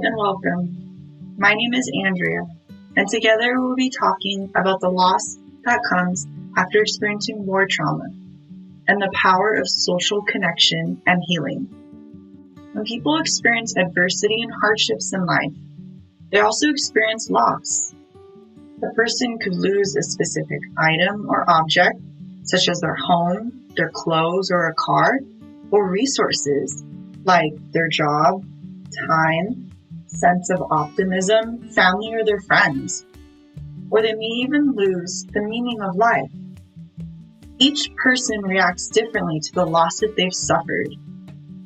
and welcome. My name is Andrea, and together we'll be talking about the loss that comes after experiencing war trauma and the power of social connection and healing. When people experience adversity and hardships in life, they also experience loss. A person could lose a specific item or object, such as their home, their clothes, or a car, or resources like their job, time, sense of optimism, family, or their friends. Or they may even lose the meaning of life. Each person reacts differently to the loss that they've suffered.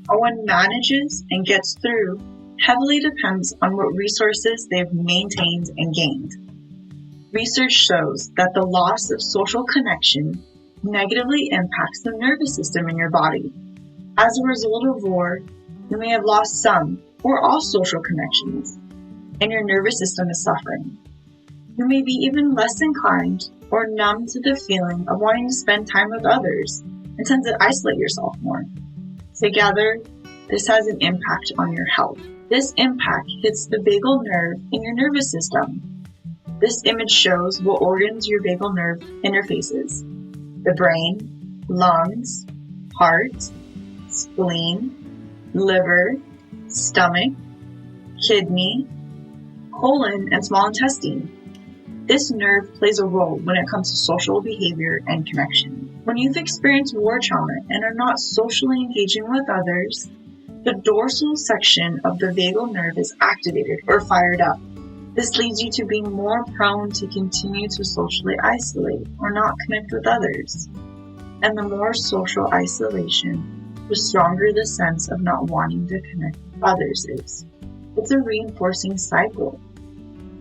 How one manages and gets through heavily depends on what resources they've maintained and gained. Research shows that the loss of social connection negatively impacts the nervous system in your body. As a result of war, you may have lost some or all social connections, and your nervous system is suffering. You may be even less inclined or numb to the feeling of wanting to spend time with others and tend to isolate yourself more. Together, this has an impact on your health. This impact hits the vagal nerve in your nervous system. This image shows what organs your vagal nerve interfaces: the brain, lungs, heart, spleen, liver, stomach, kidney, colon, and small intestine. This nerve plays a role when it comes to social behavior and connection. When you've experienced war trauma and are not socially engaging with others, the dorsal section of the vagal nerve is activated or fired up. This leads you to being more prone to continue to socially isolate or not connect with others. And the more social isolation, the stronger the sense of not wanting to connect with others is. It's a reinforcing cycle.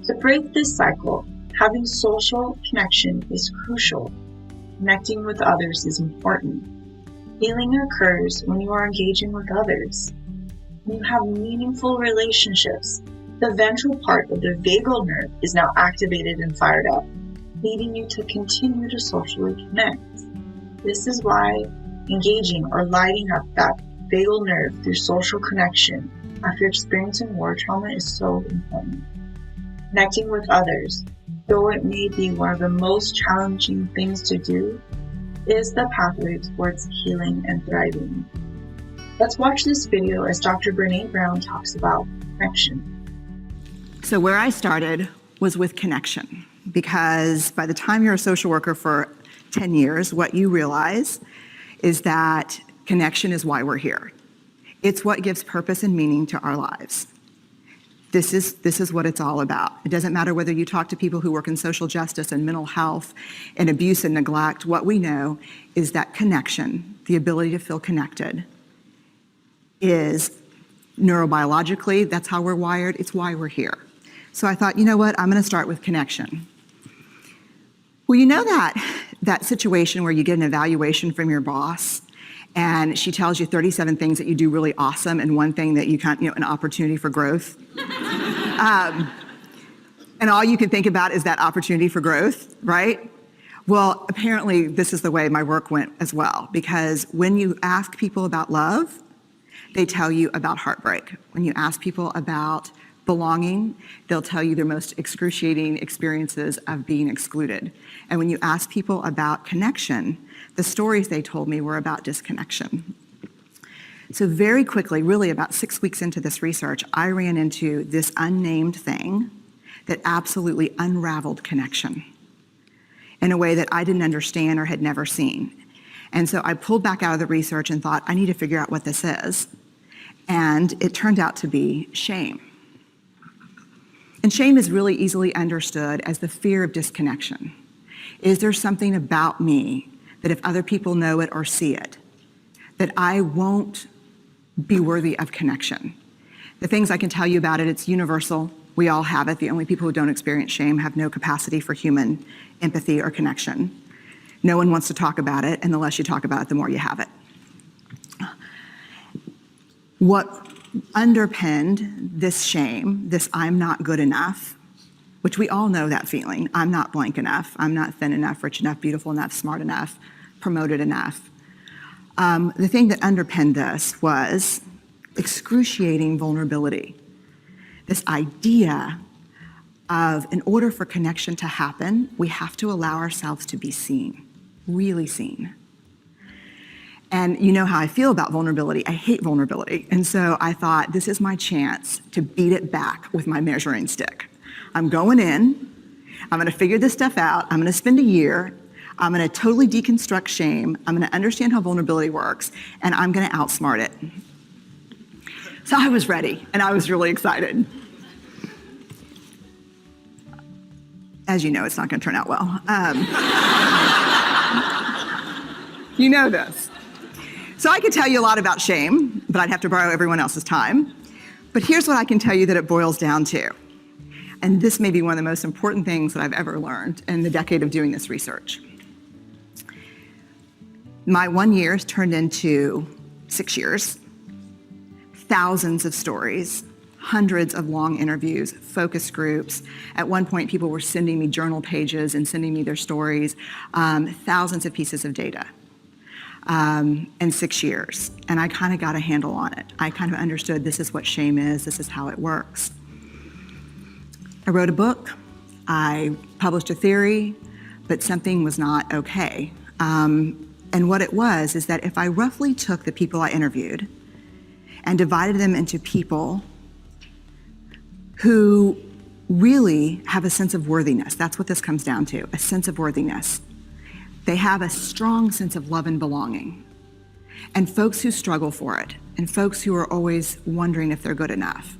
To break this cycle, having social connection is crucial. Connecting with others is important. Healing occurs when you are engaging with others. When you have meaningful relationships, the ventral part of the vagal nerve is now activated and fired up, leading you to continue to socially connect. This is why engaging or lighting up that vagal nerve through social connection after experiencing war trauma is so important. Connecting with others, though it may be one of the most challenging things to do, is the pathway towards healing and thriving. Let's watch this video as Dr. Brene Brown talks about connection. So where I started was with connection, because by the time you're a social worker for 10 years, what you realize is that connection is why we're here. It's what gives purpose and meaning to our lives. This is what it's all about. It doesn't matter whether you talk to people who work in social justice and mental health and abuse and neglect. What we know is that connection, the ability to feel connected, is neurobiologically, that's how we're wired. It's why we're here. So I thought, you know what? I'm going to start with connection. Well, you know that situation where you get an evaluation from your boss and she tells you 37 things that you do really awesome and one thing that you can't, an opportunity for growth. And all you can think about is that opportunity for growth, right? Well, apparently this is the way my work went as well, because when you ask people about love, they tell you about heartbreak. When you ask people about belonging, they'll tell you their most excruciating experiences of being excluded. And when you ask people about connection, the stories they told me were about disconnection. So very quickly, really about 6 weeks into this research, I ran into this unnamed thing that absolutely unraveled connection in a way that I didn't understand or had never seen. And so I pulled back out of the research and thought, I need to figure out what this is. And it turned out to be shame. And shame is really easily understood as the fear of disconnection. Is there something about me that if other people know it or see it, that I won't be worthy of connection? The things I can tell you about it, it's universal. We all have it. The only people who don't experience shame have no capacity for human empathy or connection. No one wants to talk about it, and the less you talk about it, the more you have it. What underpinned this shame, this I'm not good enough, which we all know that feeling, I'm not blank enough, I'm not thin enough, rich enough, beautiful enough, smart enough, promoted enough. The thing that underpinned this was excruciating vulnerability. this idea of, in order for connection to happen, we have to allow ourselves to be seen, really seen. And you know how I feel about vulnerability. I hate vulnerability. And so I thought, this is my chance to beat it back with my measuring stick. I'm going in, I'm gonna figure this stuff out, I'm gonna spend a year, I'm gonna totally deconstruct shame, I'm gonna understand how vulnerability works, and I'm gonna outsmart it. So I was ready, and I was really excited. As you know, it's not gonna turn out well. You know this. So I could tell you a lot about shame, but I'd have to borrow everyone else's time. But here's what I can tell you that it boils down to. And this may be one of the most important things that I've ever learned in the decade of doing this research. My 1 year has turned into 6 years, thousands of stories, hundreds of long interviews, focus groups. At one point, people were sending me journal pages and sending me their stories, thousands of pieces of data. In 6 years. And I kind of got a handle on it. I kind of understood this is what shame is, this is how it works. I wrote a book, I published a theory, but something was not okay. And what it was is that if I roughly took the people I interviewed and divided them into people who really have a sense of worthiness, that's what this comes down to, a sense of worthiness. They have a strong sense of love and belonging. And folks who struggle for it, and folks who are always wondering if they're good enough.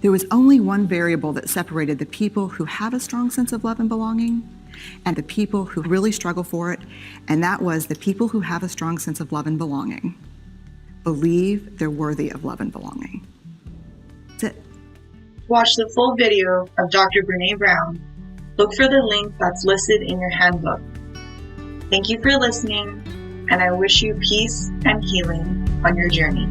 There was only one variable that separated the people who have a strong sense of love and belonging and the people who really struggle for it, and that was the people who have a strong sense of love and belonging believe they're worthy of love and belonging. That's it. Watch the full video of Dr. Brené Brown. Look for the link that's listed in your handbook. Thank you for listening, and I wish you peace and healing on your journey.